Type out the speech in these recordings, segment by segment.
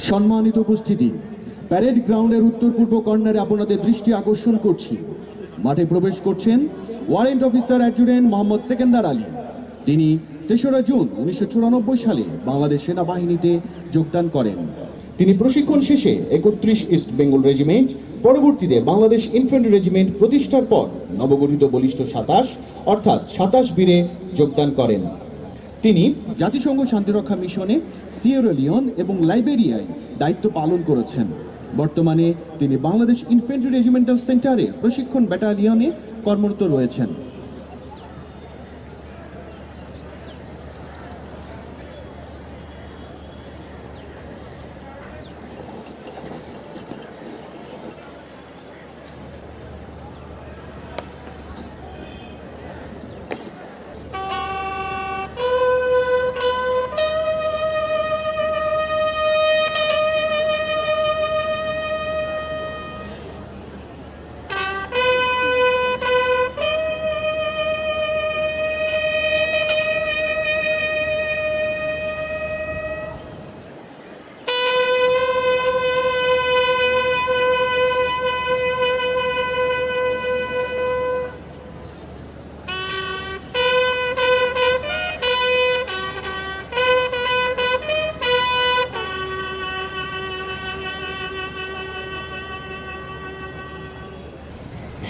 সম্মানিত উপস্থিতি, প্যারেড গ্রাউন্ডের উত্তর পূর্ব কর্নারে আপনাদের দৃষ্টি আকর্ষণ করছি। মাঠে প্রবেশ করছেন warrant officer adjutant Mohammad Sekendar Ali. তিনি ৩রা জুন ১৯৯৪ সালে বাংলাদেশ সেনাবাহিনীতে যোগদান করেন। তিনি প্রশিক্ষণ শেষে ৩১ ইস্ট বেঙ্গল রেজিমেন্ট, পরবর্তীতে বাংলাদেশ ইনফ্যান্ট্রি রেজিমেন্ট প্রতিষ্ঠার পর নবগঠিত বলিষ্ঠ ২৭ অর্থাৎ ২৭ বীরে যোগদান করেন। তিনি জাতিসংঘ শান্তিরক্ষা মিশনে সিয়েরা লিওন এবং লাইবেরিয়ায় দায়িত্ব পালন করেছেন। বর্তমানে তিনি বাংলাদেশ ইনফ্যান্ট্রি রেজিমেন্টাল সেন্টারে প্রশিক্ষণ ব্যাটালিয়নে কর্মরত রয়েছেন।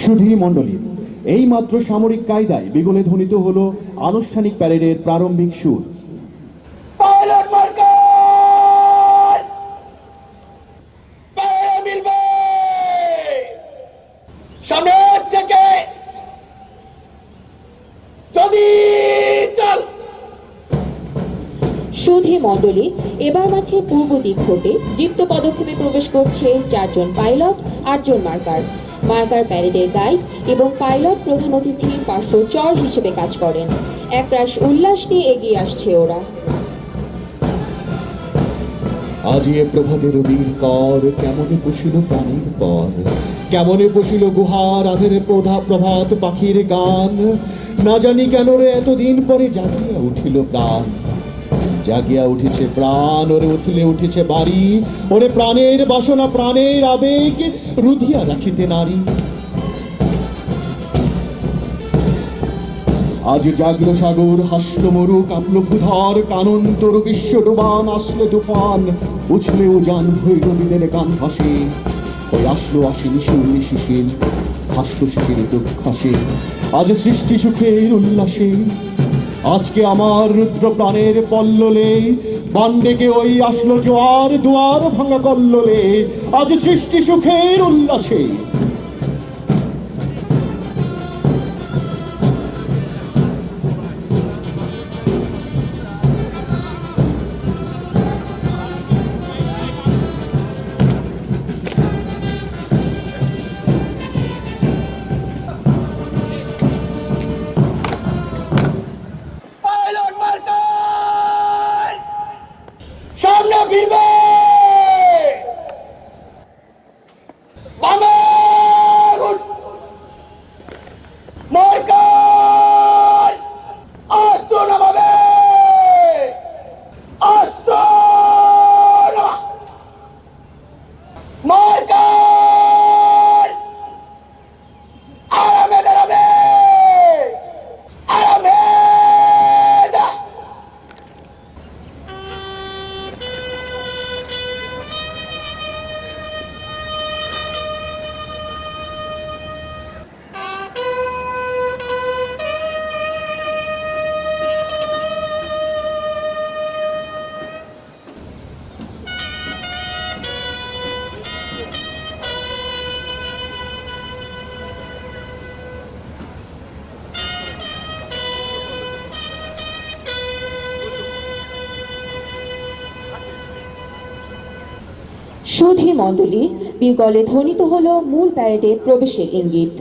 সুধী মণ্ডলী, এই মাত্র সামরিক কায়দায় বিগলে ধ্বনিত হলো আনুষ্ঠানিক প্যারেডের প্রারম্ভিক সুর। সুধী মণ্ডলী, এবার মাঠের পূর্ব দিক হতে দীপ্ত পদক্ষেপে প্রবেশ করছে ৪ জন পাইলট, ৮ জন মার্কার। মার্কার প্যারেডের গাইড এবং পাইলট প্রধান অতিথির পার্শ্বচর হিসেবে কাজ করেন। একরাশ উল্লাস নিয়ে এগিয়ে আসছে ওরা। আজি এ প্রভাতের বীর কর, কেমনে বসিল প্রাণীর পর, কেমনে বসিল গুহার আধের প্রভাত পাখির গান। না জানি কেন রে এতদিন পরে জাগিয়া উঠিল প্রাণ, জাগিয়া উঠেছে প্রাণ, ওরে উঠলে উঠেছে বাড়ি, ওরে প্রাণের বাসনা প্রাণের আবেগ রুধিয়া রাখিতে নারী। আজ জাগলো সাগর, হাসল মরু, কাঁপলো ভূধর, কানন্তর বিশ্ব ডুবান, আসলে তুফান, উছলে উজান ভৈরবীদের গান ভাসে। ওই আসলো আসেনি শিউলি শিশির, হাসলো শিশির দুঃখ হাসে। আজ সৃষ্টি সুখের উল্লাসে, আজকে আমার রুদ্র প্রাণের পল্ললে, বান ডেকে ওই আসলো জোয়ার, দুয়ার ভাঙা কল্লোলে। আজ সৃষ্টি সুখের উল্লাসে। সুধী মণ্ডলী, বিগলে ধ্বনিত হলো মূল প্যারেডে প্রবেশের ইঙ্গিত।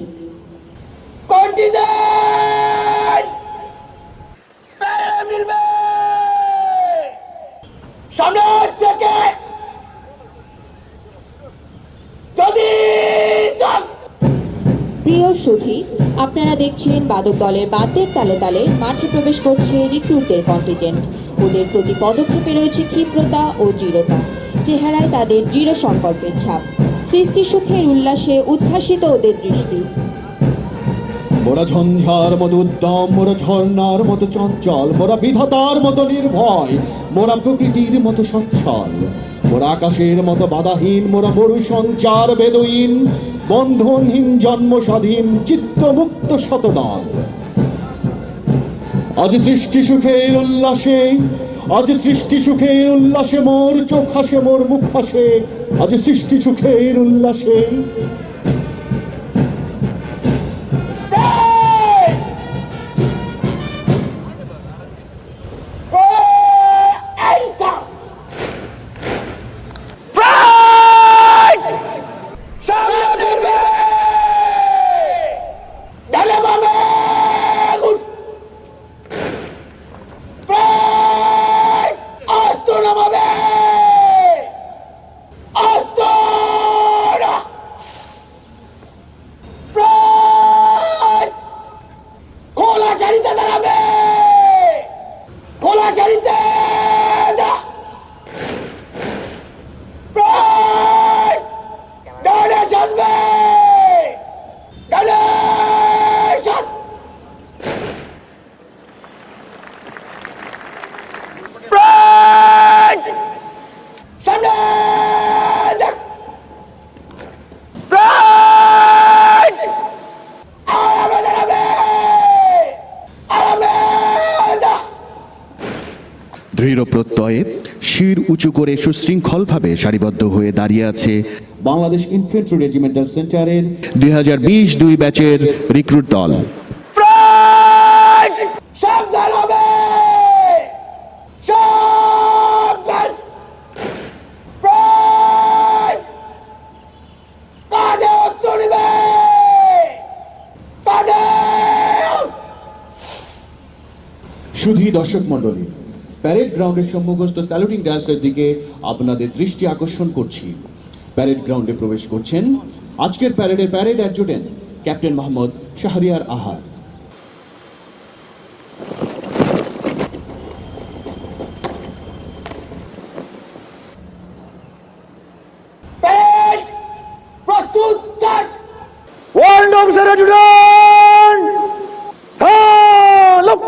প্রিয় সুধী, আপনারা দেখছেন বাদক দলের বাদ্যের তালে তালে মাঠে প্রবেশ করছে রিক্রুটদের কন্টিজেন্ট। ওদের প্রতি পদক্ষেপে রয়েছে ক্ষিপ্রতা ও দৃঢ়তা। চেহারায় তাদের দৃঢ় সংকল্পের ছাপ। সৃষ্টি সুখের উল্লাসে উদ্ভাসিত ওদের দৃষ্টি। মোরা ঝঞ্ঝার মতো উদ্যম, মোরা ঝর্ণার মতো চঞ্চল, মোরা বিধাতার মতো নির্ভয়, মোরা প্রকৃতির মতো সচ্ছল, মোরা আকাশের মতো বাধাহীন, মোরা মরু সঞ্চার বেদুইন, বন্ধনহীন জন্ম স্বাধীন চিত্তমুক্ত শতদল। আজ সৃষ্টি সুখের উল্লাসে, আজ সৃষ্টি সুখের উল্লাসে মোর চোখ হাসে, মোর মুখ হাসে, আজ সৃষ্টি সুখের উল্লাসে। দৃঢ় প্রত্যয়ে শির উঁচু করে সুশৃঙ্খলভাবে সারিবদ্ধ হয়ে দাঁড়িয়ে আছে বাংলাদেশ ইনফ্যান্ট্রি রেজিমেন্টাল সেন্টারের 2022 ব্যাচের রিক্রুট দল। সাবধান হবে, সাবধান, কাঁধে অস্ত্র নিবে, কাঁধে। শুধু দর্শক মণ্ডলী, প্যারেড গ্রাউন্ডের সম্মুখস্থ স্যালুটিং ডায়াসের দিকে আপনাদের দৃষ্টি আকর্ষণ করছি। প্যারেড গ্রাউন্ডে প্রবেশ করছেন আজকের প্যারেডের parade adjutant captain Mohammad Shahriar Ahad. প্রস্তুত স্যার। ওয়ার্ড officer adjutant salute.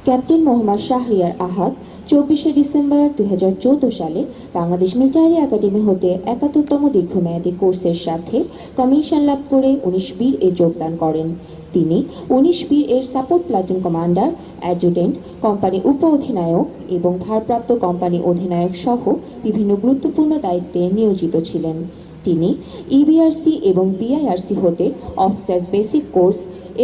Captain Mohammad Shahriar Ahad 24শে ডিসেম্বর 2014 সালে বাংলাদেশ মিলিটারি একাডেমি হতে 71তম দীর্ঘমেয়াদী কোর্সের সাথে কমিশন লাভ করে 19 বীর এ যোগদান করেন। তিনি 19 বীর এর support platoon commander, adjutant, company উপ অধিনায়ক এবং ভারপ্রাপ্ত কোম্পানি অধিনায়ক সহ বিভিন্ন গুরুত্বপূর্ণ দায়িত্বে নিয়োজিত ছিলেন। তিনি ইবিআরসি এবং বিআইআরসি হতে officers basic course,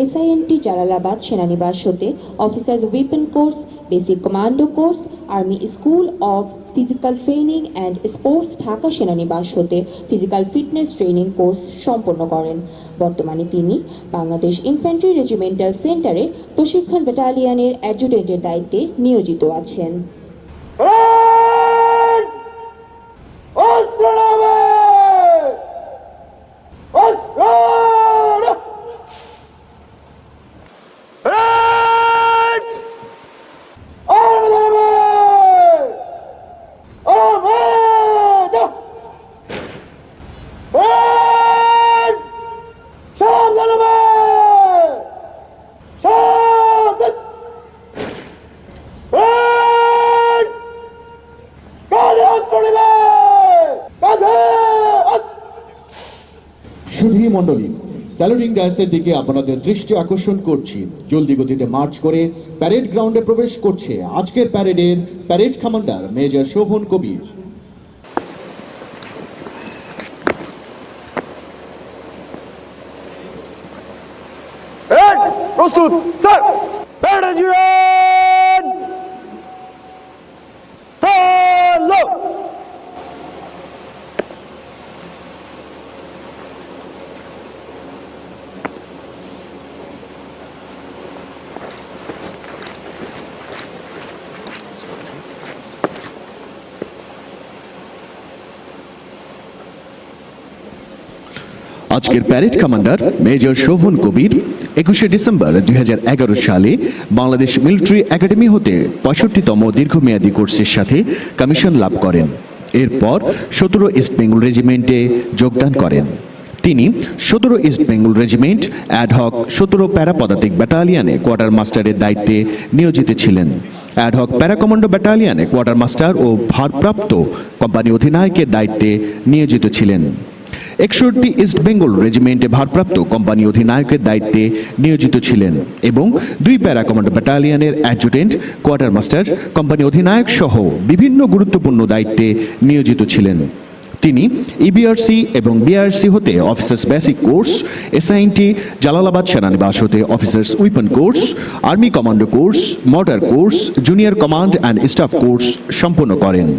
SINT Jalalabad সেনানিবাস হতে officers weapon course, basic commando course, army school of physical training and sports Dhaka সেনানিবাস হতে ফিজিক্যাল ফিটনেস ট্রেনিং কোর্স সম্পন্ন করেন। বর্তমানে তিনি বাংলাদেশ ইনফ্যান্ট্রি রেজিমেন্টাল সেন্টারের প্রশিক্ষণ ব্যাটালিয়নের অ্যাডজুটেন্টের দায়িত্বে নিয়োজিত আছেন। সুধী মণ্ডলী, স্যালুটিং ডায়াসের দিকে আপনাদের দৃষ্টি আকর্ষণ করছি। জলদি গতিতে মার্চ করে প্যারেড গ্রাউন্ডে প্রবেশ করছে আজকের প্যারেডের প্যারেড কমান্ডার মেজর শোভন কবির। প্রস্তুত স্যার। Parade hello. আজকের প্যারেড কমান্ডার মেজর শোভন কবির 21শে ডিসেম্বর 2011 সালে বাংলাদেশ মিলিটারি একাডেমি হতে 65তম দীর্ঘমেয়াদী কোর্সের সাথে কমিশন লাভ করেন। এরপর 17 ইস্ট বেঙ্গল রেজিমেন্টে যোগদান করেন। তিনি 17 ইস্ট বেঙ্গল রেজিমেন্ট অ্যাডহক 17 প্যারা পদাতিক ব্যাটালিয়নে কোয়ার্টার মাস্টারের দায়িত্বে নিয়োজিত ছিলেন। অ্যাডহক প্যারা কমান্ডো ব্যাটালিয়নে কোয়ার্টার মাস্টার ও ভারপ্রাপ্ত কোম্পানি অধিনায়কের দায়িত্বে নিয়োজিত ছিলেন। 61 ইস্ট বেঙ্গল রেজিমেন্টে ভারপ্রাপ্ত কোম্পানি অধিনায়কের দায়িত্বে নিয়োজিত ছিলেন এবং 2 প্যারা কমান্ডো ব্যাটালিয়নের অ্যাডজুটেন্ট, কোয়ার্টার মাস্টার, কোম্পানি অধিনায়ক সহ বিভিন্ন গুরুত্বপূর্ণ দায়িত্বে নিয়োজিত ছিলেন। তিনি ইবিআরসি এবং বিআরসি হতে অফিসার্স বেসিক কোর্স, এসআইএনটি জালালাবাদ সেনানিবাস হতে officers weapon course, army commando course, mortar course, junior command and staff course সম্পন্ন করেন।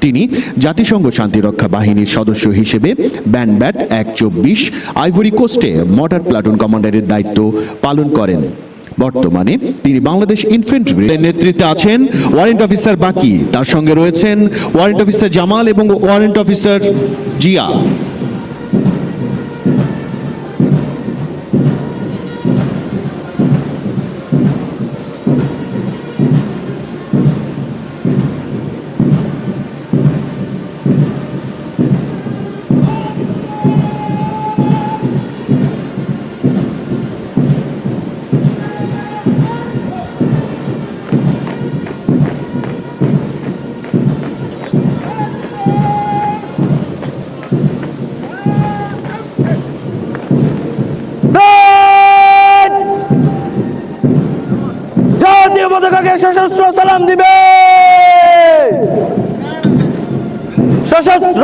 তিনি জাতিসংঘ শান্তিরক্ষা বাহিনীর সদস্য হিসেবে ব্যানব্যাট 124 আইভরি কোস্টে মর্টার প্লাটুন কমান্ডারের দায়িত্ব পালন করেন। বর্তমানে তিনি বাংলাদেশ ইনফ্যান্ট্রির নেতৃত্বে আছেন ওয়ারেন্ট অফিসার বাকি, তার সঙ্গে রয়েছেন ওয়ারেন্ট অফিসার জামাল এবং ওয়ারেন্ট অফিসার জিয়া। জাতীয় পতাকাকে সশস্ত্র সালাম দিবে। সশস্ত্র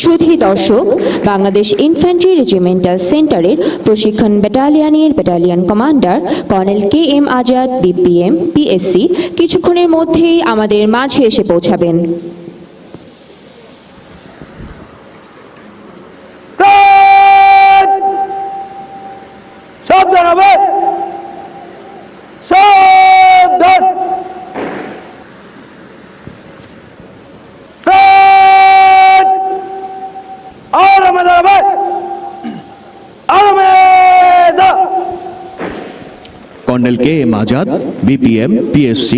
সুধী দর্শক, বাংলাদেশ ইনফ্যান্ট্রি রেজিমেন্টাল সেন্টারের প্রশিক্ষণ ব্যাটালিয়নের battalion commander colonel KM Azad BPM PSC কিছুক্ষণের মধ্যেই আমাদের মাঝে এসে পৌঁছাবেন। সাবধান হবে, সাবধান। Colonel KM Azad BPM PSC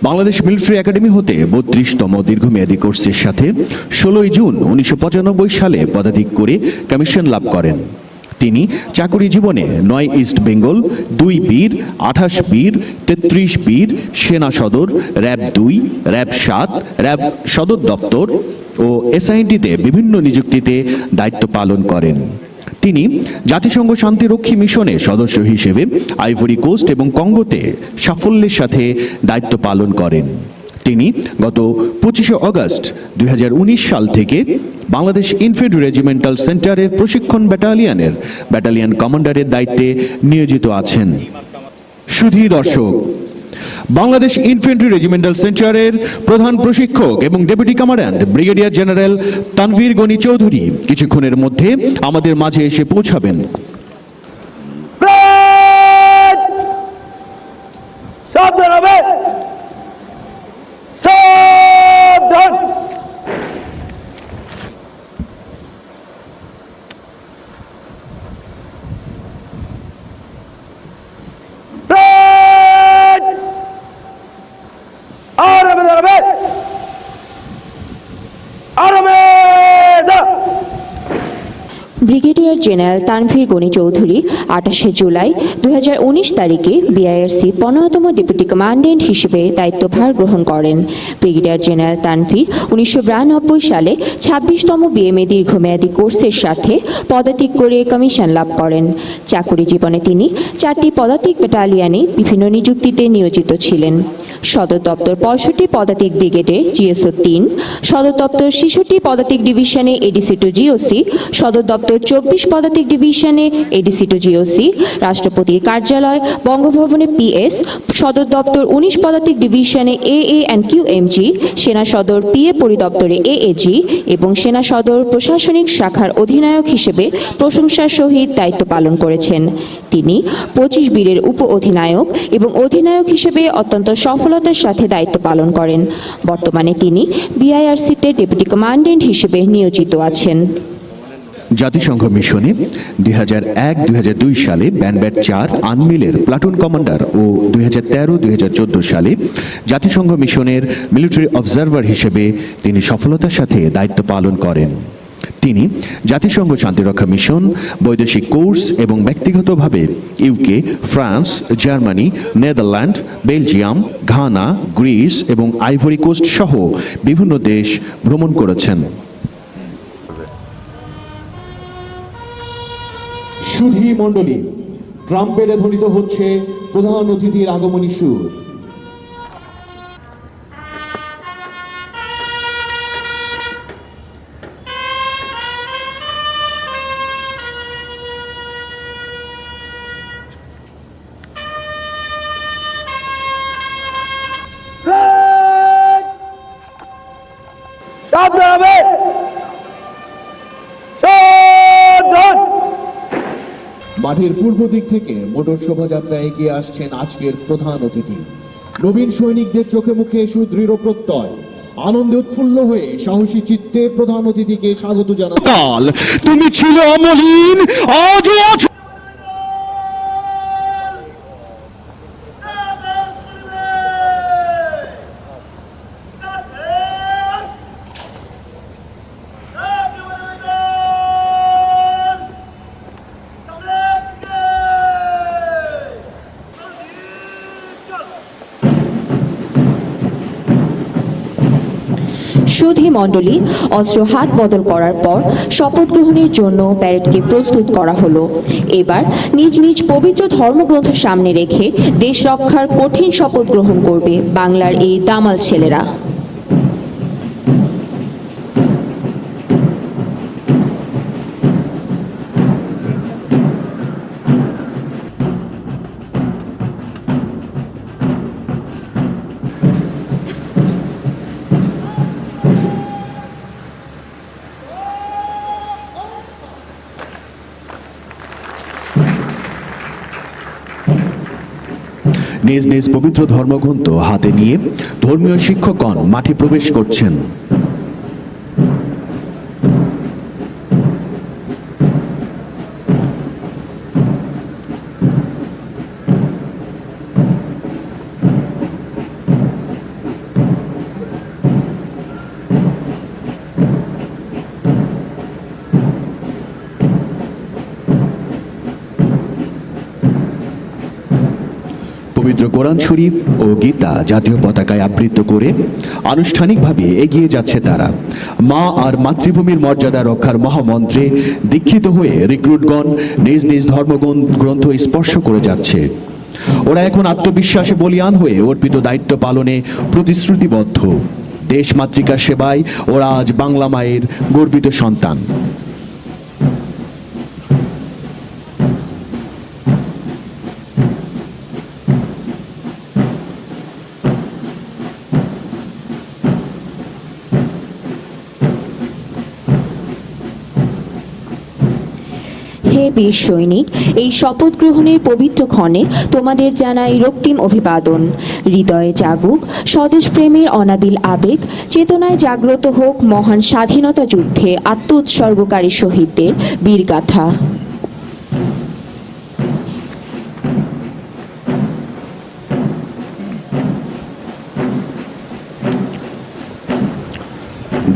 Bangladesh military academy হতে 32তম দীর্ঘমেয়াদী কোর্সের সাথে 16 জুন 1995 সালে পদাধিক করে কমিশন লাভ করেন। তিনি চাকুরি জীবনে 9 ইস্ট বেঙ্গল, 2 বীর, 28 বীর, 33 বীর, সেনা সদর, র্যাব 2, র্যাব 7, র্যাব সদর দপ্তর ও এসআইএনটিতে বিভিন্ন নিযুক্তিতে দায়িত্ব পালন করেন। তিনি জাতিসংঘ শান্তিরক্ষী মিশনে সদস্য হিসেবে আইভরি কোস্ট এবং কঙ্গোতে সাফল্যের সাথে দায়িত্ব পালন করেন। তিনি গত 25শে অগস্ট 2019 সাল থেকে বাংলাদেশ ইনফ্যান্ট্রি রেজিমেন্টাল সেন্টারের প্রশিক্ষণ ব্যাটালিয়নের ব্যাটালিয়ন কমান্ডারের দায়িত্বে নিয়োজিত আছেন। সুধী দর্শক, বাংলাদেশ ইনফ্যান্ট্রি রেজিমেন্টাল সেন্টারের প্রধান প্রশিক্ষক এবং deputy commandant brigadier general Tanvir Gani Chowdhury কিছুক্ষণের মধ্যে আমাদের মাঝে এসে পৌঁছাবেন। সাবধান হবে, সাবধান। ব্রিগেডিয়ার জেনারেল তানভীর গনি চৌধুরী 28 জুলাই 2019 তারিখে বিআইআরসি 15তম ডেপুটি কমান্ড্যান্ট হিসেবে দায়িত্বভার গ্রহণ করেন। ব্রিগেডিয়ার জেনারেল তানভীর 1992 সালে 26তম বিএমএ দীর্ঘমেয়াদী কোর্সের সাথে পদাতিক করে কমিশন লাভ করেন। চাকুরি জীবনে তিনি 4টি পদাতিক ব্যাটালিয়নে বিভিন্ন নিযুক্তিতে নিয়োজিত ছিলেন। সদর দপ্তর 65 পদাতিক ব্রিগেডে জিএসও 3, সদর দপ্তর 66 পদাতিক ডিভিশনে এডিসি টু জিওসি, সদর দপ্তর 24 পদাতিক ডিভিশনে এডিসি টু জিওসি, রাষ্ট্রপতির কার্যালয় বঙ্গভবনে পিএস, সদর দপ্তর 19 পদাতিক ডিভিশনে এএ অ্যান্ড কিউএমজি, সেনা সদর পিএ পরিদপ্তরে এএজি এবং সেনা সদর প্রশাসনিক শাখার অধিনায়ক হিসেবে প্রশংসার সহিত দায়িত্ব পালন করেছেন। তিনি 25 বীরের উপ অধিনায়ক এবং অধিনায়ক হিসেবে অত্যন্ত সফলতার সাথে দায়িত্ব পালন করেন। বর্তমানে তিনি বিআইআরসিতে ডেপুটি কমান্ড্যান্ট হিসেবে নিয়োজিত আছেন। জাতিসংঘ মিশনে 2001-2002 সালে ব্যানব্যাট 4 আনমিলের প্লাটুন কমান্ডার ও 2013-2014 সালে জাতিসংঘ মিশনের মিলিটারি অবজারভার হিসেবে তিনি সফলতার সাথে দায়িত্ব পালন করেন। তিনি জাতিসংঘ শান্তিরক্ষা মিশন, বৈদেশিক কোর্স এবং ব্যক্তিগতভাবে UK, France, Germany, Netherland, Belgium, Ghana, Greece এবং আইভরি কোস্ট সহ বিভিন্ন দেশ ভ্রমণ করেছেন। সুধী মণ্ডলী, ট্রাম্পেটে ধ্বনিত হচ্ছে প্রধান অতিথির আগমনী সুর। সাবধান হবে। সাবধান। মাঠের পূর্ব দিক থেকে মোটর শোভাযাত্রা এগিয়ে আসছেন আজকের প্রধান অতিথি। নবীন সৈনিকদের চোখে মুখে সুদৃঢ় প্রত্যয়, আনন্দে উৎফুল্ল হয়ে সাহসী চিত্তে প্রধান অতিথিকে স্বাগত জানান। কাল তুমি ছিল অমলিন, আজও আছো। সুধী মণ্ডলী, অস্ত্র হাত বদল করার পর শপথ গ্রহণের জন্য প্যারেডকে প্রস্তুত করা হলো। এবার নিজ নিজ পবিত্র ধর্মগ্রন্থ সামনে রেখে দেশ রক্ষার কঠিন শপথ গ্রহণ করবে বাংলার এই দামাল ছেলেরা। নিজ নিজ পবিত্র ধর্মগ্রন্থ হাতে নিয়ে ধর্মীয় শিক্ষকগণ মাঠে প্রবেশ করছেন। পবিত্র কোরআন শরীফ ও গীতা জাতীয় পতাকায় আবৃত করে আনুষ্ঠানিকভাবে এগিয়ে যাচ্ছে তারা। মা আর মাতৃভূমির মর্যাদা রক্ষার মহামন্ত্রে দীক্ষিত হয়ে রিক্রুটগণ নিজ নিজ ধর্মগ্রন্থ স্পর্শ করে যাচ্ছে। ওরা এখন আত্মবিশ্বাসে বলীয়ান হয়ে অর্পিত দায়িত্ব পালনে প্রতিশ্রুতিবদ্ধ। দেশ মাতৃকার সেবায় ওরা আজ বাংলা মায়ের গর্বিত সন্তান। হে বীর সৈনিক, এই শপথ গ্রহণের পবিত্র ক্ষণে তোমাদের জানাই রক্তিম অভিবাদন। হৃদয়ে জাগুক স্বদেশ প্রেমের অনাবিল আবেগ, চেতনায় জাগ্রত হোক মহান স্বাধীনতা যুদ্ধে আত্ম উৎসর্গকারী শহীদদের বীরগাথা।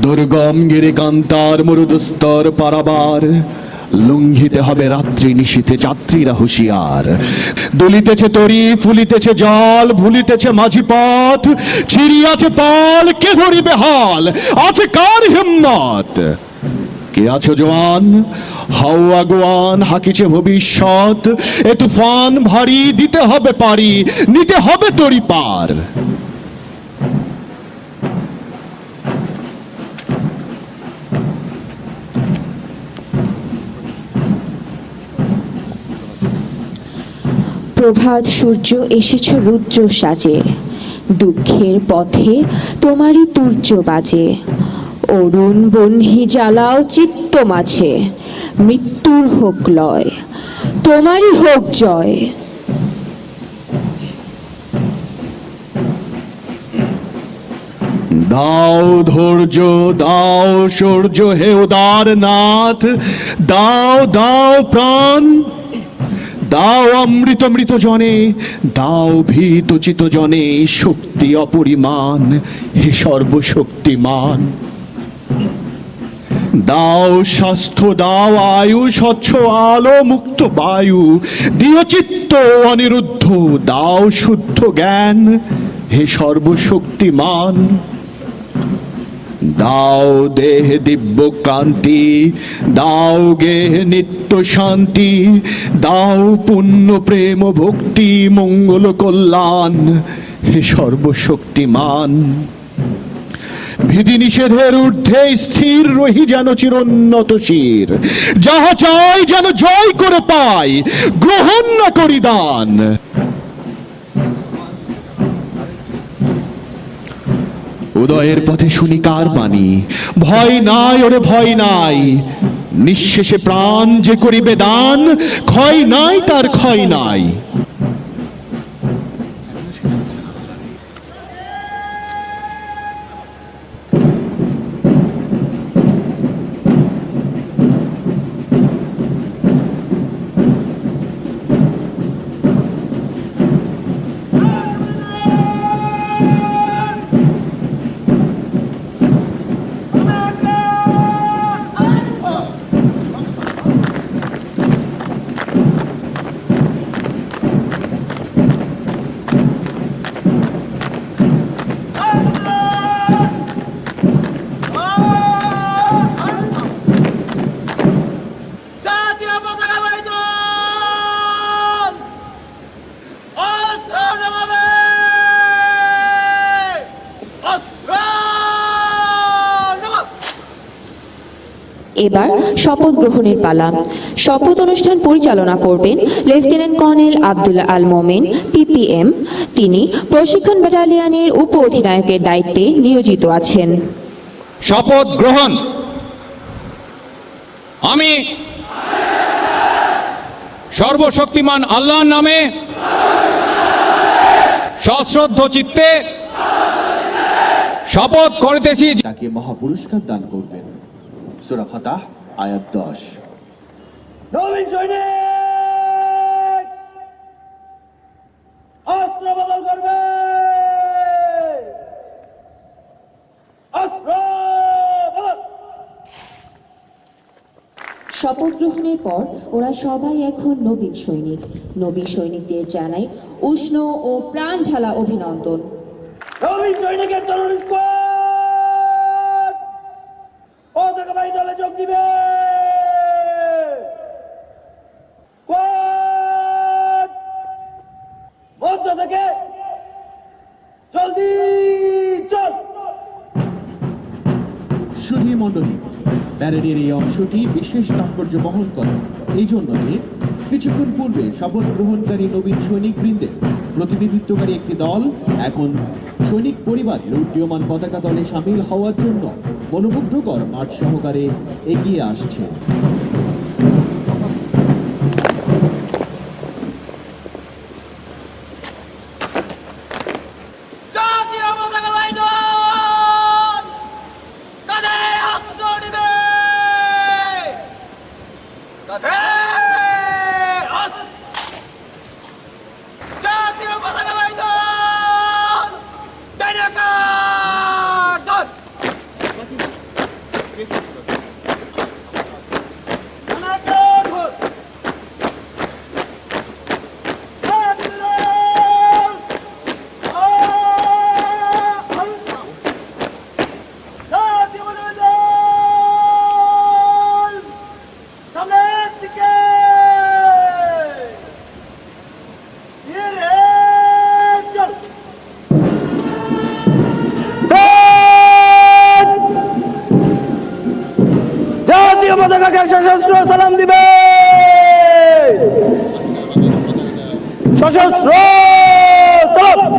দুর্গম গিরিকান্তার মরুদুস্তর পারাবার, লঙ্ঘিতে হবে রাত্রি নিশীথে যাত্রীরা হুঁশিয়ার। দুলিতেছে তরি, ফুলিতেছে জল, ভুলিতেছে মাঝি পথ, ছিড়িয়াছে পাল, কে ধরিবে হাল, আছে কার হিম্মত? কে আছো জওয়ান, হাও আগুয়ান, হাকিছে ভবিষ্যৎ, এ তুফান ভারী, দিতে হবে পারি, নিতে হবে তরি পার। প্রভাত সূর্য এসেছ রুদ্র সাজে, দুঃখের পথে তোমারই তুর্য বাজে। অরুণ বহ্নি জ্বালাও চিত্ত মাঝে, মৃত্যুর হোক লয়, তোমারই হোক জয়। দাও ধৈর্য, দাও শৌর্য, হে উদার নাথ, দাও দাও প্রাণ, দাও অমৃত মৃত জনে, দাও ভীত চিত জনে শক্তি অপরিমাণ, হে সর্বশক্তিমান। দাও স্বাস্থ্য, দাও আয়ু, স্বচ্ছ আলো, মুক্ত বায়ু, দিও চিত্ত অনিরুদ্ধ, দাও শুদ্ধ জ্ঞান, হে সর্বশক্তিমান। দাও দেহ দিব্য কান্তি, দাও গেহ নিত্য শান্তি, দাও পুণ্য প্রেম ভক্তি মঙ্গল কল্যাণ, হে সর্বশক্তিমান। বিধি নিষেধের ঊর্ধ্বে স্থির রহি যেন চিরোন্নত শির, যাহা চাই যেন জয় করে পাই, গ্রহণ না করি দান। উদয়ের পথে শুনি কার বাণী, ভয় নাই ওরে ভয় নাই, নিঃশেষে প্রাণ যে করিবে দান, ক্ষয় নাই তার ক্ষয় নাই। এবার শপথ গ্রহণের পালা। শপথ অনুষ্ঠান পরিচালনা করবেন লেফটেন্যান্ট কর্নেল আব্দুল্লাহ আল মোমেন, পিপিএম। তিনি প্রশিক্ষণ ব্যাটালিয়নের উপ অধিনায়কের দায়িত্বে নিয়োজিত আছেন। শপথ গ্রহণ। আমি সর্বশক্তিমান আল্লাহর নামে সশ্রদ্ধ চিত্তে শপথ করিতেছি। তাকে মহাপুরস্কার দান করবেন। সূরা ফাতাহ আয়াত 10। নবীন সৈনিক অস্ত্র বদল করবে, অস্ত্র বদল। শপথ গ্রহণের পর ওরা সবাই এখন নবীন সৈনিক। নবীন সৈনিকদের জানাই উষ্ণ ও প্রাণ ঢালা অভিনন্দন। নবীন সৈনিকের তরুণ স্কোয়াড পতাকাবাহী দলে যোগ দিবে। স্কোয়াড মধ্য থেকে জলদি চল। সুধী মণ্ডলী, প্যারেডের এই অংশটি বিশেষ তাৎপর্য বহন করে এই জন্য যে কিছুক্ষণ পূর্বে শপথ গ্রহণকারী নবীন সৈনিক বৃন্দের প্রতিনিধিত্বকারী একটি দল এখন সৈনিক পরিবারের উড্ডীয়মান পতাকা দলে সামিল হওয়ার জন্য মনোমুগ্ধকর মাঠ সহকারে এগিয়ে আসছে। জাতীয় পতাকাবাহী দল কাঁধে অস্ত্র নিবে, কাঁধে অস্ত্র। জাতীয় পতাকাবাহী দল ডাইনাকার দল। সশস্ত্র সালাম দিবে। সশস্ত্র সালাম।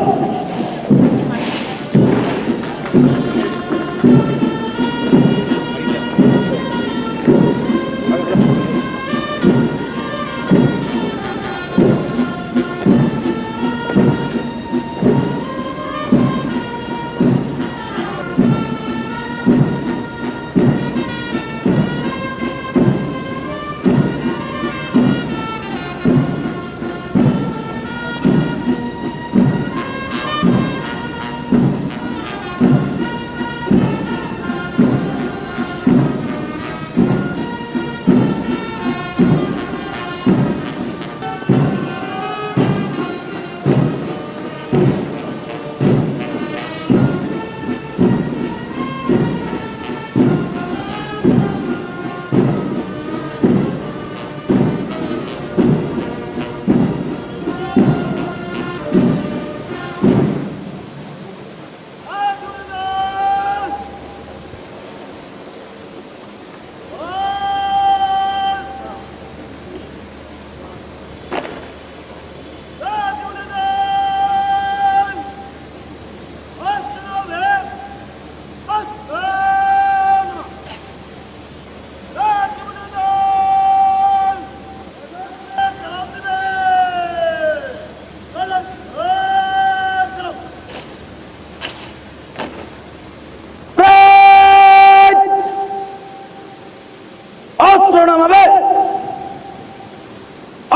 অস্ত্র নামাবে।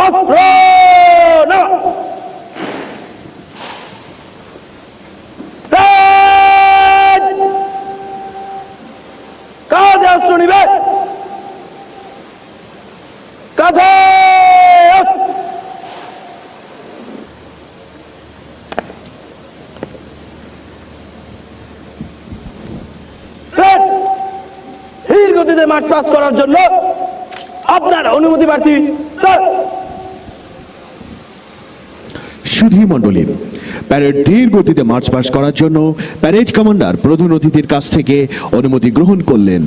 অস্ত্র নামা। কাঁধে অস্ত্র নিবে। কাঁধে ধীর গতিতে মাঠ পাস করার জন্য আপনার অনুমতি প্রার্থী স্যার। সুধী মণ্ডলী, প্যারেড ধীর গতিতে মার্চ পাস করার জন্য প্যারেড কমান্ডার প্রধান অতিথির কাছ থেকে অনুমতি গ্রহণ করলেন।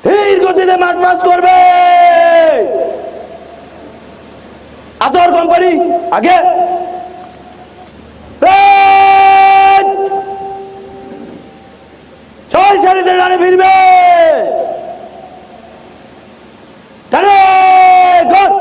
ধীর গতিতে মাঠ পাস করবে। আতর কোম্পানি আগে। ছয় সারিতে ডানে ফিরবে। ডানে গোল।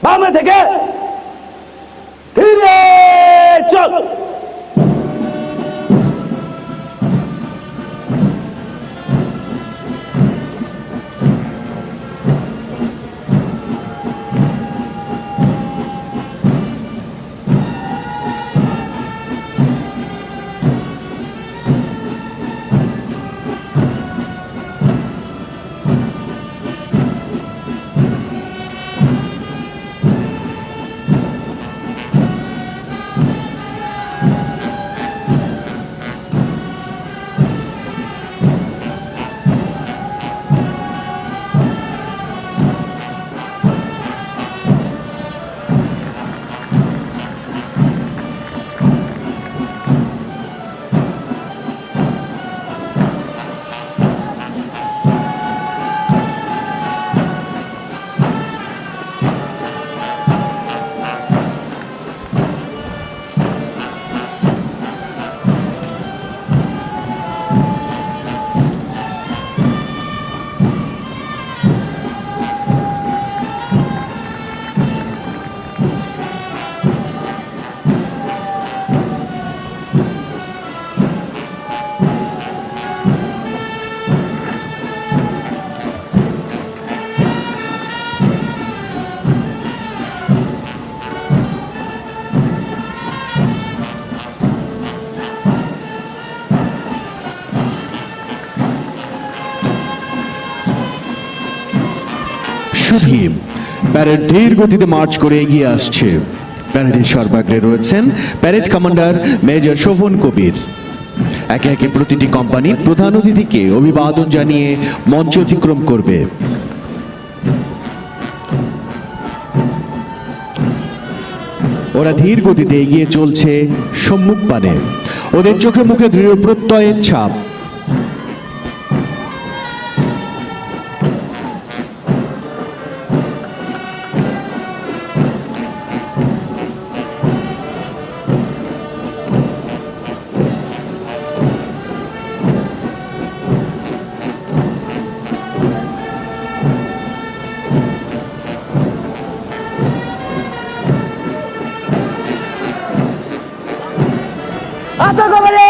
বামে থেকে ধীরে চল। সুধী, প্যারেড ধীর গতিতে মার্চ করে এগিয়ে আসছে। প্যারেডের সর্বাগ্রে রয়েছেন প্যারেড কমান্ডার মেজর শোভন কবির। একে একে প্রতিটি কোম্পানি প্রধান অতিথিকে অভিবাদন জানিয়ে মঞ্চ অতিক্রম করবে। ওরা ধীর গতিতে এগিয়ে চলছে সম্মুখ পানে, ওদের চোখে মুখে দৃঢ় প্রত্যয়ের ছাপ। আতঙ্ক করে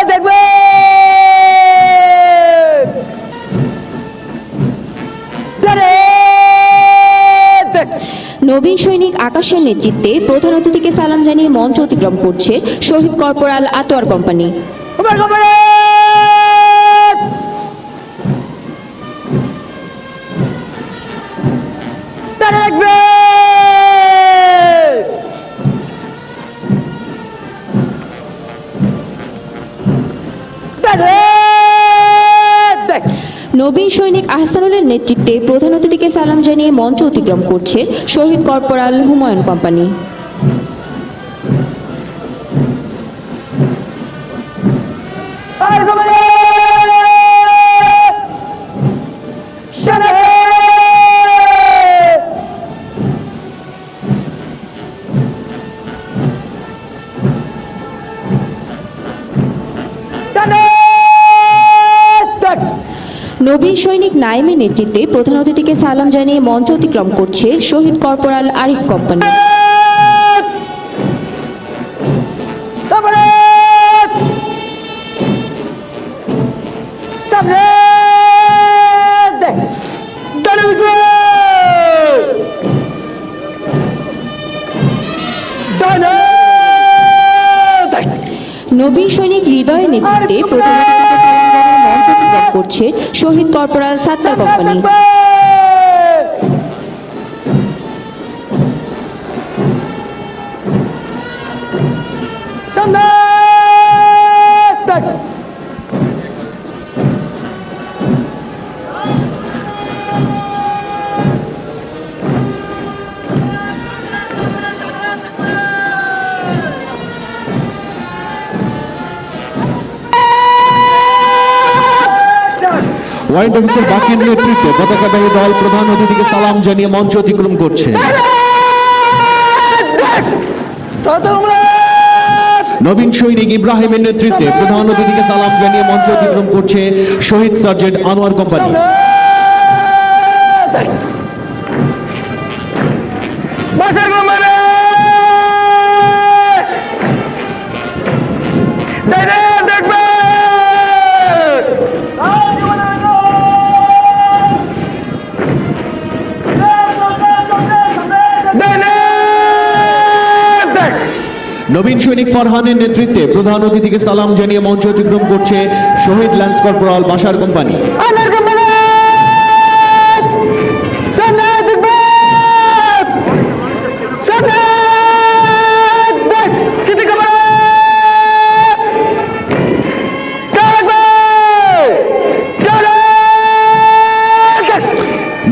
দেখবে নবীন সৈনিক আকাশের নেতৃত্বে প্রধান অতিথিকে সালাম জানিয়ে মঞ্চ অতিক্রম করছে শহীদ কর্পোরাল আতোয়ার কোম্পানি। দেখবে নবীন সৈনিক আহসানুলের নেতৃত্বে প্রধান অতিথিকে সালাম জানিয়ে মঞ্চ অতিক্রম করছে শহীদ কর্পোরাল হুমায়ুন কোম্পানি। নবীন সৈনিক নাইমের নেতৃত্বে প্রধান অতিথিকে সালাম জানিয়ে মঞ্চ অতিক্রম করছে শহীদ কর্পোরাল আরিফ কোম্পানি। নবীন সৈনিক হৃদয়ের নেতৃত্বে প্রধান অতিথিকে সালাম জানিয়ে মঞ্চ অতিক্রম করছে শহীদ corporal Sattar company. Warrant officer Bakir নেতৃত্বে পতাকাবাহী দল প্রধান অতিথিকে সালাম জানিয়ে মঞ্চ অতিক্রম করছে। নবীন সৈনিক ইব্রাহিমের নেতৃত্বে প্রধান অতিথিকে সালাম জানিয়ে মঞ্চ অতিক্রম করছে শহীদ সার্জেন্ট আনোয়ার কোম্পানি। নবীন সৈনিক ফরহানের নেতৃত্বে প্রধান অতিথিকে সালাম জানিয়ে মঞ্চ অতিক্রম করছে শহীদ ল্যান্স কর্পোরাল বাশার কোম্পানি।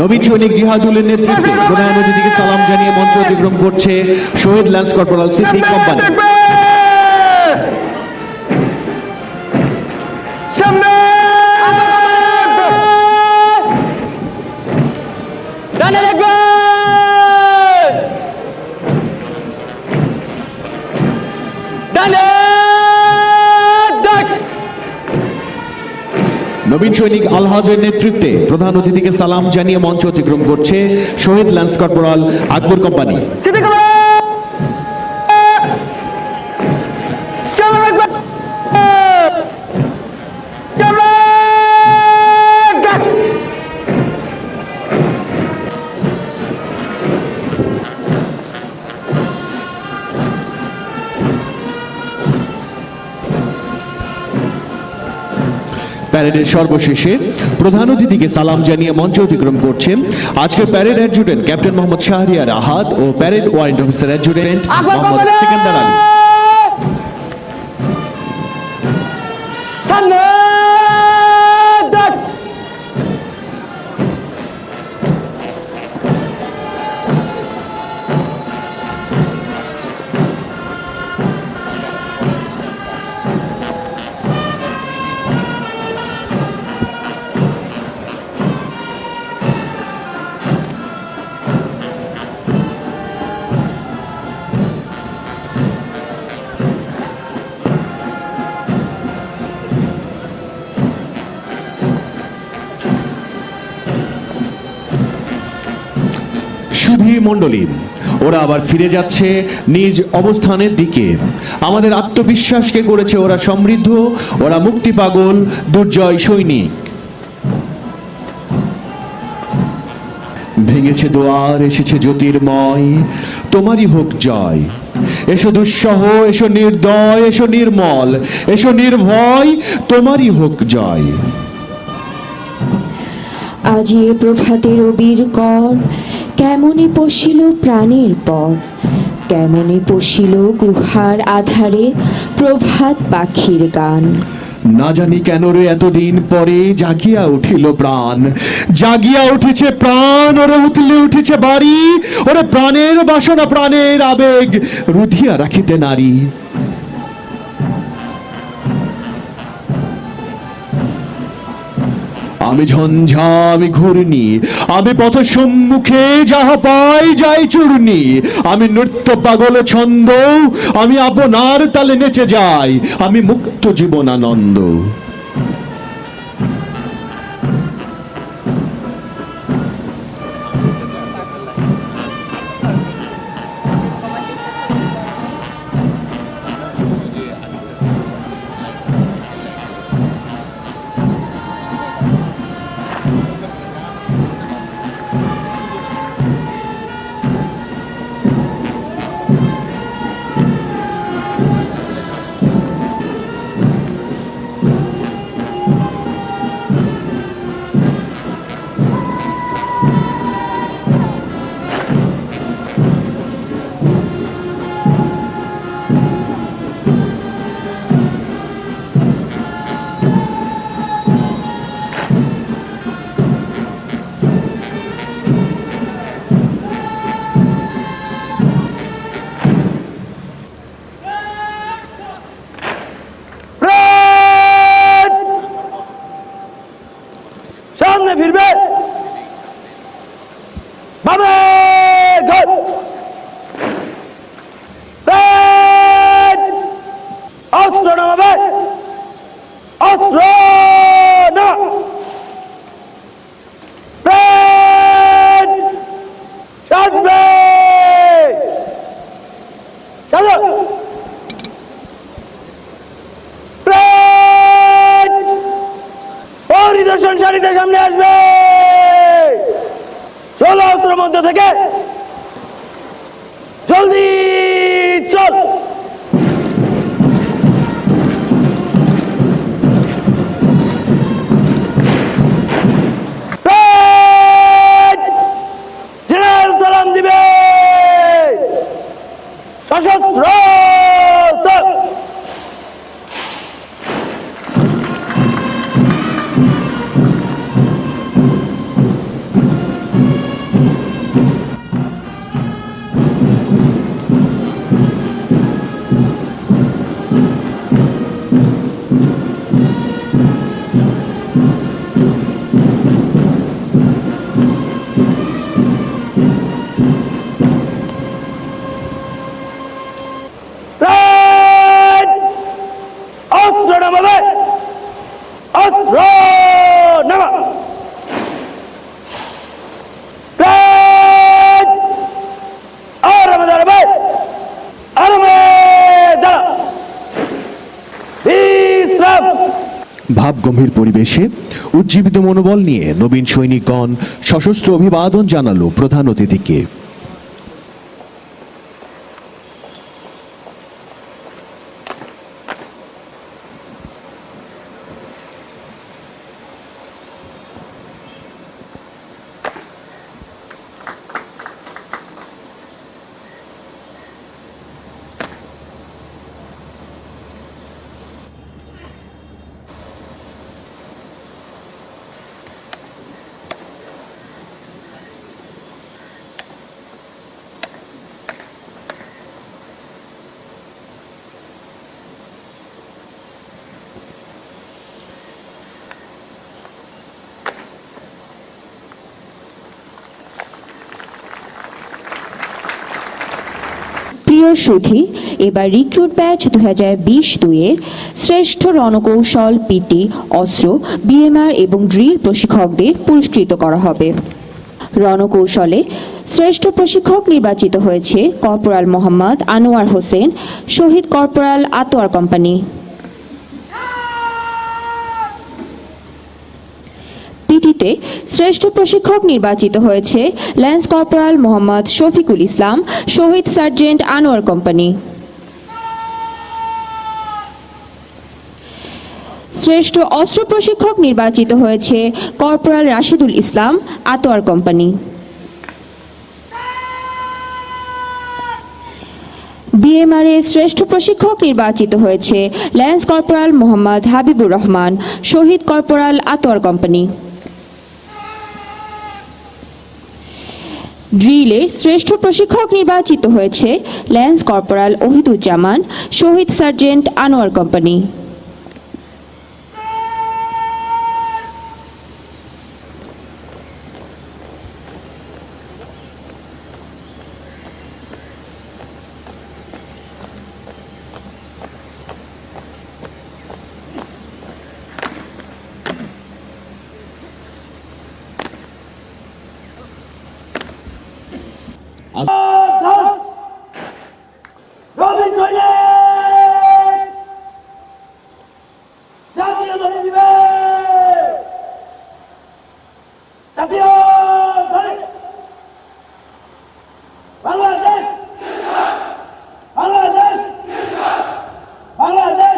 নবীন সৈনিক জিহাদুলের নেতৃত্বে প্রধান অতিথিকে সালাম জানিয়ে মঞ্চ অতিক্রম করছে শহীদ ল্যান্স কর্পোরাল সিদ্দিক কোম্পানি। নবীন সৈনিক আলহাজের নেতৃত্বে প্রধান অতিথিকে সালাম জানিয়ে মঞ্চ অতিক্রম করছে শহীদ ল্যান্স কর্পোরাল আকবর কোম্পানি। প্যারেডের সর্বশেষে প্রধান অতিথিকে সালাম জানিয়ে মঞ্চ অতিক্রম করছেন আজকের parade adjutant captain Mohammad Shahriar Ahad ও parade warrant officer adjutant Mohammad Sikandar Ali. সামনে দেখ। সুধী মণ্ডলী, ওরা আবার ফিরে যাচ্ছে নিজ অবস্থানের দিকে। আমাদের আত্মবিশ্বাসকে করেছে ওরা সমৃদ্ধ, ওরা মুক্তি পাগল দুর্জয় সৈনিক। ভেঙেছে দোয়ার, এসেছে জ্যোতির্ময়, তোমারই হোক জয়। এসো দুঃসহ, এসো নির্দয়, এসো নির্মল, এসো নির্ভয়, তোমারই হোক জয়। আজি এ প্রভাতে রবির কর, কেমনে পশিল প্রাণের পর, কেমনে পশিল গুহার আধারে প্রভাত পাখির গান। না জানি কেন রে এতদিন পরে জাগিয়া উঠিল প্রাণ, জাগিয়া উঠেছে প্রাণ, ওরে উঠলে উঠেছে বাড়ি, ওরে প্রাণের বাসনা প্রাণের আবেগ রুধিয়া রাখিতে নারী। আমি ঝঞ্ঝা, আমি ঘূর্ণি, আমি পথ সম্মুখে যাহা পাই যাই চূর্ণি, আমি নৃত্য পাগল ছন্দ, আমি আপনার তালে নেচে যাই, আমি মুক্ত জীবনানন্দ। সামনে ফিরবে, বামে ঘর, অস্ত্র নামাবে, অস্ত্র না, সাজবে, চলো পরিদর্শন সারিতে সামনে আসবে। চলো অস্ত্র মধ্য থেকে, জলদি চল। জেনারেল সালাম দিবে, সশস্ত্র ভাবগম্ভীর পরিবেশে উজ্জীবিত মনোবল নিয়ে নবীন সৈনিকগণ সশস্ত্র অভিবাদন জানালো প্রধান অতিথিকে। প্রিয় সুধী, এবার রিক্রুট ব্যাচ 2020-2 শ্রেষ্ঠ রণকৌশল, পিটি, অস্ত্র, বিএমআর এবং ড্রিল প্রশিক্ষকদের পুরস্কৃত করা হবে। রণকৌশলে শ্রেষ্ঠ প্রশিক্ষক নির্বাচিত হয়েছে কর্পোরাল মোহাম্মদ আনোয়ার হোসেন, শহীদ কর্পোরাল আতোয়ার কোম্পানি। পিটিতে শ্রেষ্ঠ প্রশিক্ষক নির্বাচিত হয়েছে ল্যান্স কর্পোরাল মোহাম্মদ শফিকুল ইসলাম, শহীদ সার্জেন্ট আনোয়ার কোম্পানি। শ্রেষ্ঠ অস্ত্র প্রশিক্ষক নির্বাচিত হয়েছে কর্পোরাল রাশিদুল ইসলাম, আতোয়ার কোম্পানি। বিএমআর এ শ্রেষ্ঠ প্রশিক্ষক নির্বাচিত হয়েছে ল্যান্স কর্পোরাল মোহাম্মদ হাবিবুর রহমান, শহীদ কর্পোরাল আতোয়ার কোম্পানি। ড্রিলে শ্রেষ্ঠ প্রশিক্ষক নির্বাচিত হয়েছে ল্যান্স কর্পোরাল ওহিদুজ্জামান, শহীদ সার্জেন্ট আনোয়ার কোম্পানি। রবিন সৈনিক জাতীয় ধরে দিবে, জাতীয় ধরে বাংলাদেশ, বাংলাদেশ, বাংলাদেশ।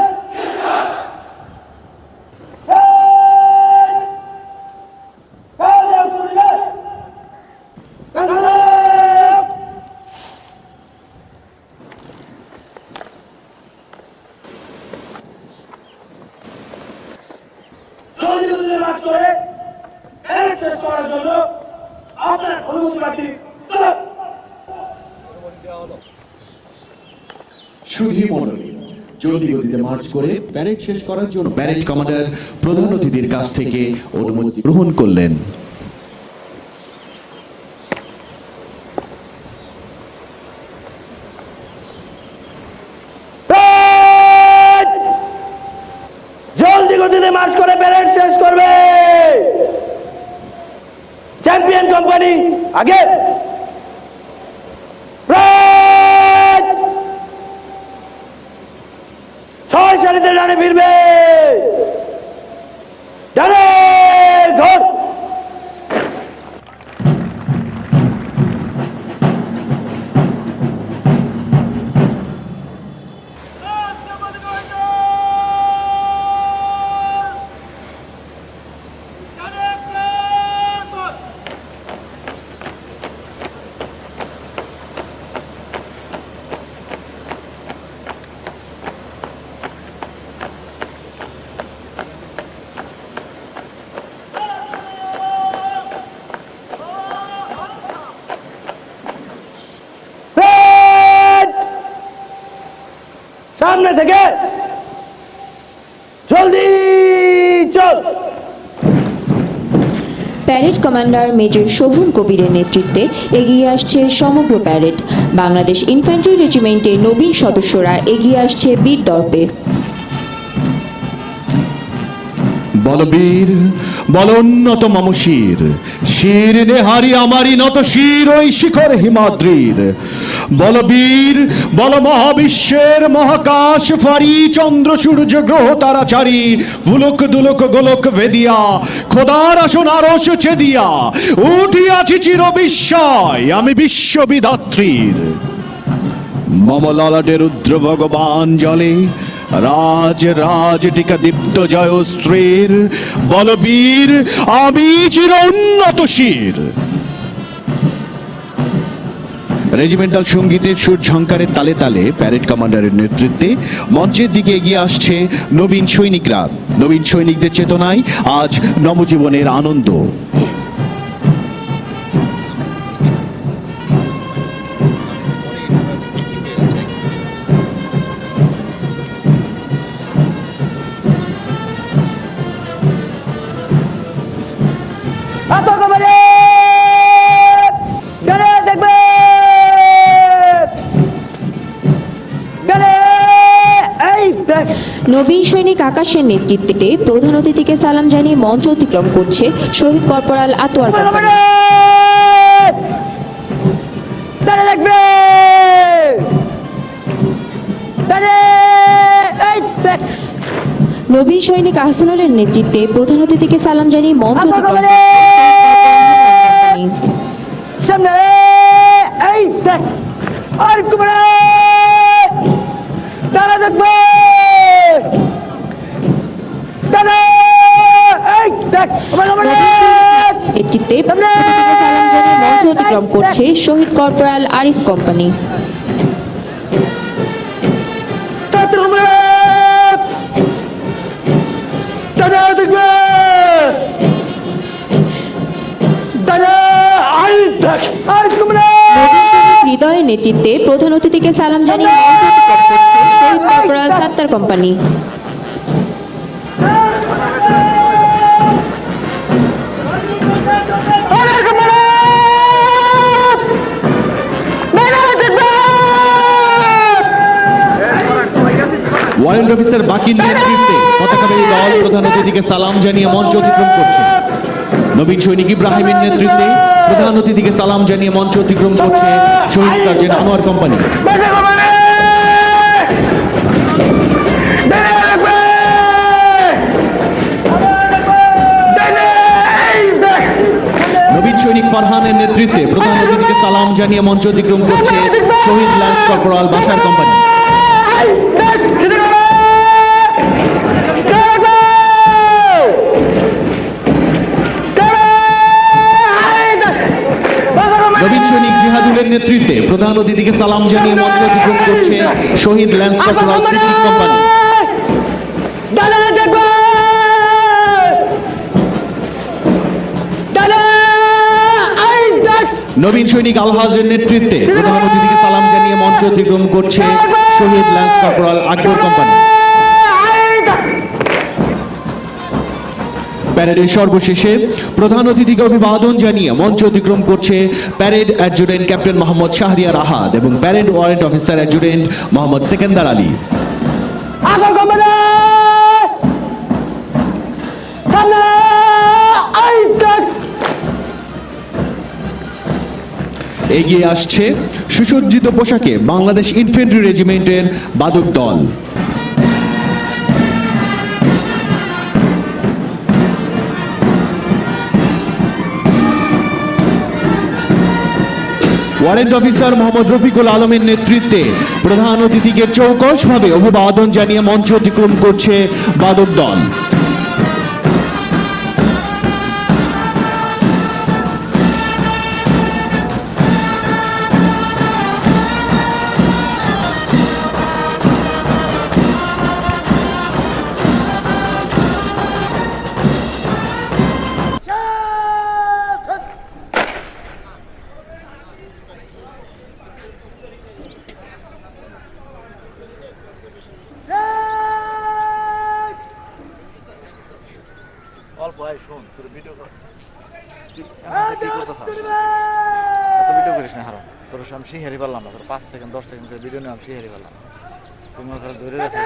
সুধী মণ্ডলী, জলদি গতিতে মার্চ করে প্যারেড শেষ করার জন্য প্যারেড কমান্ডার প্রধান অতিথির কাছ থেকে অনুমতি গ্রহণ করলেন। জলদি গতিতে মার্চ করে প্যারেড শেষ করবে। চ্যাম্পিয়ন কোম্পানি আগে। ছয় সারিতে ডানে ফিরবে, ডানে ঘর। সামনে থেকে জলদি চল। প্যারেড কমান্ডার মেজর শোভন কবিরের নেতৃত্বে এগিয়ে আসছে সমগ্র প্যারেড। বাংলাদেশ ইনফ্যান্ট্রি রেজিমেন্টের নবীন সদস্যরা এগিয়ে আসছে বীর দর্পে। বলবীর বলোন্নত মমশির, শির নেহারি আমারি নত শির ওই শিখর হিমাদ্রির। বলবীর বল মহাবিশ্বের মহাকাশ ফারি, চন্দ্র সূর্য গ্রহ তারাচারী, ফুলক দুলক গোলক ভেদিয়া, খোদার আসন আরশ ছেদিয়া, উঠিয়াছি চির বিস্ময় আমি বিশ্ববিধাত্রীর। মম ললাটে রুদ্র ভগবান জলে, রাজ রাজ টিকা দীপ্ত জয়শ্রীর। বলবীর আমি চির উন্নত শির। রেজিমেন্টাল সঙ্গীতের সুর ঝংকারের তালে তালে প্যারেড কমান্ডারের নেতৃত্বে মঞ্চের দিকে এগিয়ে আসছে নবীন সৈনিকরা। নবীন সৈনিকদের চেতনায় আজ নবজীবনের আনন্দ। নবীন সৈনিক আকাশের নেতৃত্বে প্রধান অতিথিকে সালাম জানিয়ে মঞ্চ অতিক্রম করছে শহীদ কর্পোরাল আতোয়ার কোম্পানি। দাঁড়িয়ে থাকবে। নবীন সৈনিক আহসানুলের নেতৃত্বে প্রধান অতিথিকে সালাম জানিয়ে মঞ্চ অতিক্রম করছে সামনে এই দেখ আর কুমার দাঁড়া দেখবে দাঁড়া এই দেখ নেতৃত্বে প্রধান অতিথিকে সালাম জানিয়ে মঞ্চ অতিক্রম করছে শহীদ কর্পোরাল আরিফ কোম্পানি। হৃদয়ের নেতৃত্বে প্রধান অতিথিকে সালাম জানিয়ে মঞ্চ অতিক্রম করছে শহীদ corporal Sattar company. Warrant officer Bakir নেতৃত্বে পতাকাবাহী দল প্রধান অতিথিকে সালাম জানিয়ে মঞ্চ অতিক্রম করছে। নবীন সৈনিক ইব্রাহিমের নেতৃত্বে প্রধান অতিথিকে সালাম জানিয়ে মঞ্চ অতিক্রম করছে শহীদ সার্জেন্ট আনোয়ার কোম্পানি। নবীন সৈনিক ফারহানের নেতৃত্বে প্রধান অতিথিকে সালাম জানিয়ে মঞ্চ অতিক্রম করছে শহীদ ল্যান্স কর্পোরাল বাশার কোম্পানি। নবীন সৈনিক জিহাদুলের নেতৃত্বে প্রধান অতিথিকে সালাম জানিয়ে মঞ্চ অতিক্রম করছে শহীদ ল্যান্স কর্পোরাল সিদ্দিক কোম্পানি। নবীন সৈনিক আলহাজের নেতৃত্বে প্রধান অতিথিকে সালাম জানিয়ে মঞ্চ অতিক্রম করছে শহীদ ল্যান্স কর্পোরাল আকবর কোম্পানি। প্যারেডের সর্বশেষে প্রধান অতিথিকে অভিবাদন জানিয়ে মঞ্চ অতিক্রম করছে parade adjutant captain Mohammad Shahriar Ahad এবং parade warrant officer adjutant Mohammad Sekendar Ali. এগিয়ে আসছে সুসজ্জিত পোশাকে বাংলাদেশ ইনফেন্ট্রি রেজিমেন্টের বাদক দল। ওয়ারেন্ট অফিসার মোহাম্মদ রফিকুল আলমের নেতৃত্বে প্রধান অতিথিকে চৌকসভাবে অভিবাদন জানিয়ে মঞ্চ অতিক্রম করছে বাদক দল। অল্প আয় শোন তোর ভিডিও ভিডিও করিস না হারাম তোর আমি সিহারি পারলাম না তোর 5 সেকেন্ড 10 সেকেন্ড করে ভিডিও নিয়ে আমি সিহারি পারলাম তুমি ওখানে ধরে রাখো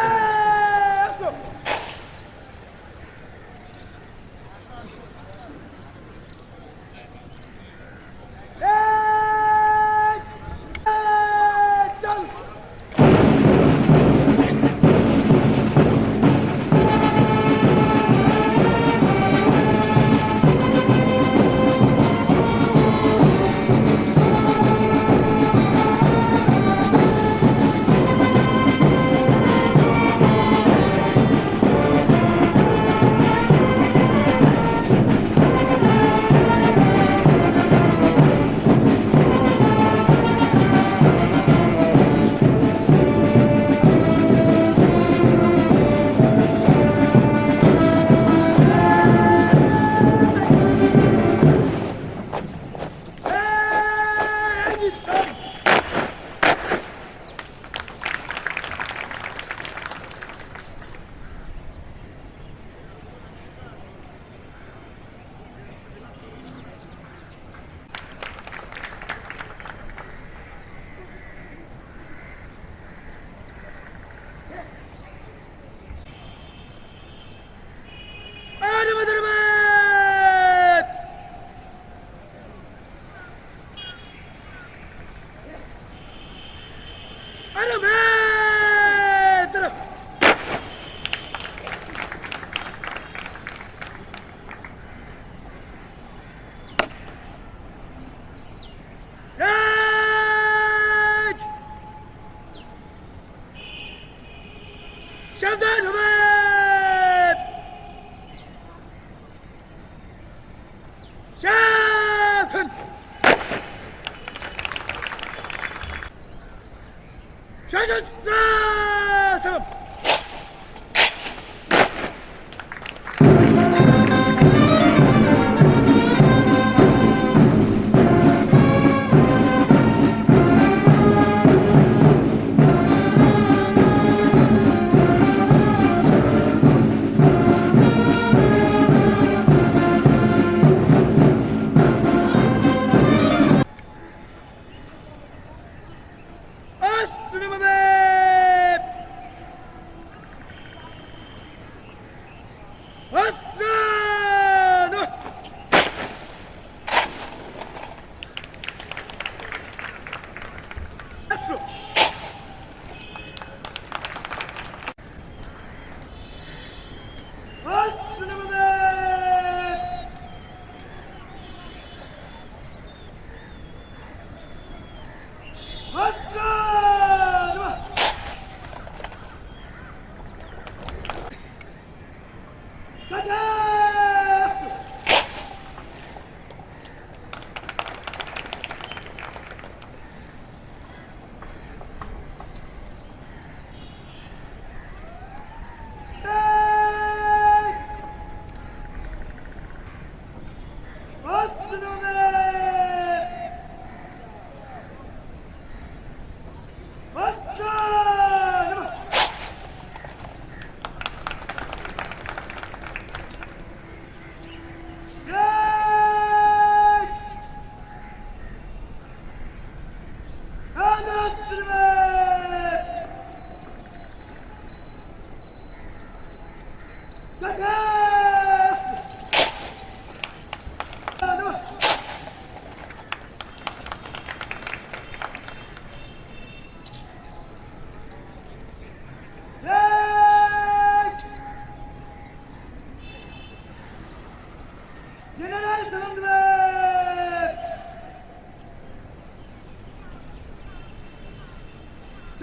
সাবধান হবে সাবধান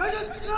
সশস্ত্র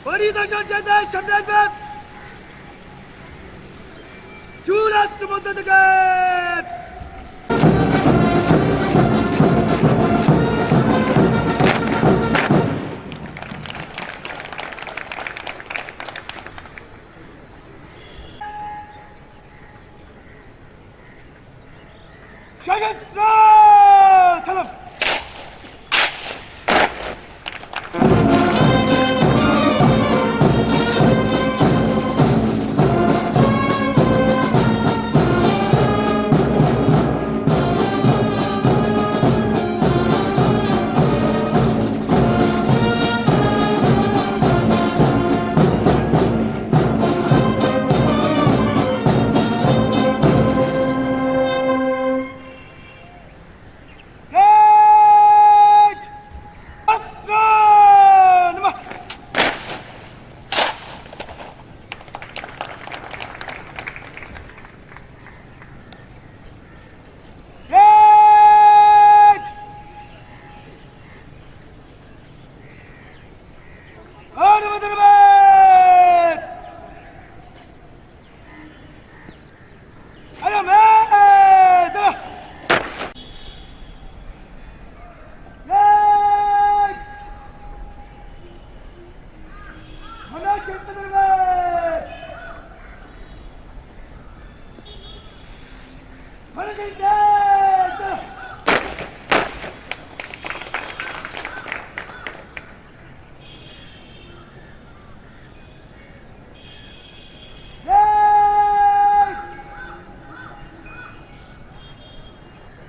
পরিদর্শন চেতায় সম্রাট চূড়াস্ত্র মধ্য থেকে সশস্ত্র চলো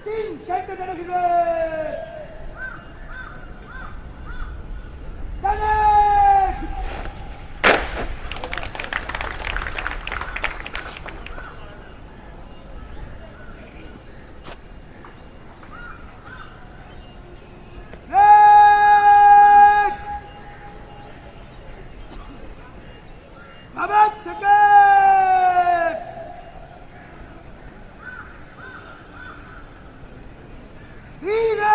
তিন সাইডে যেন ফিরবে ধীরে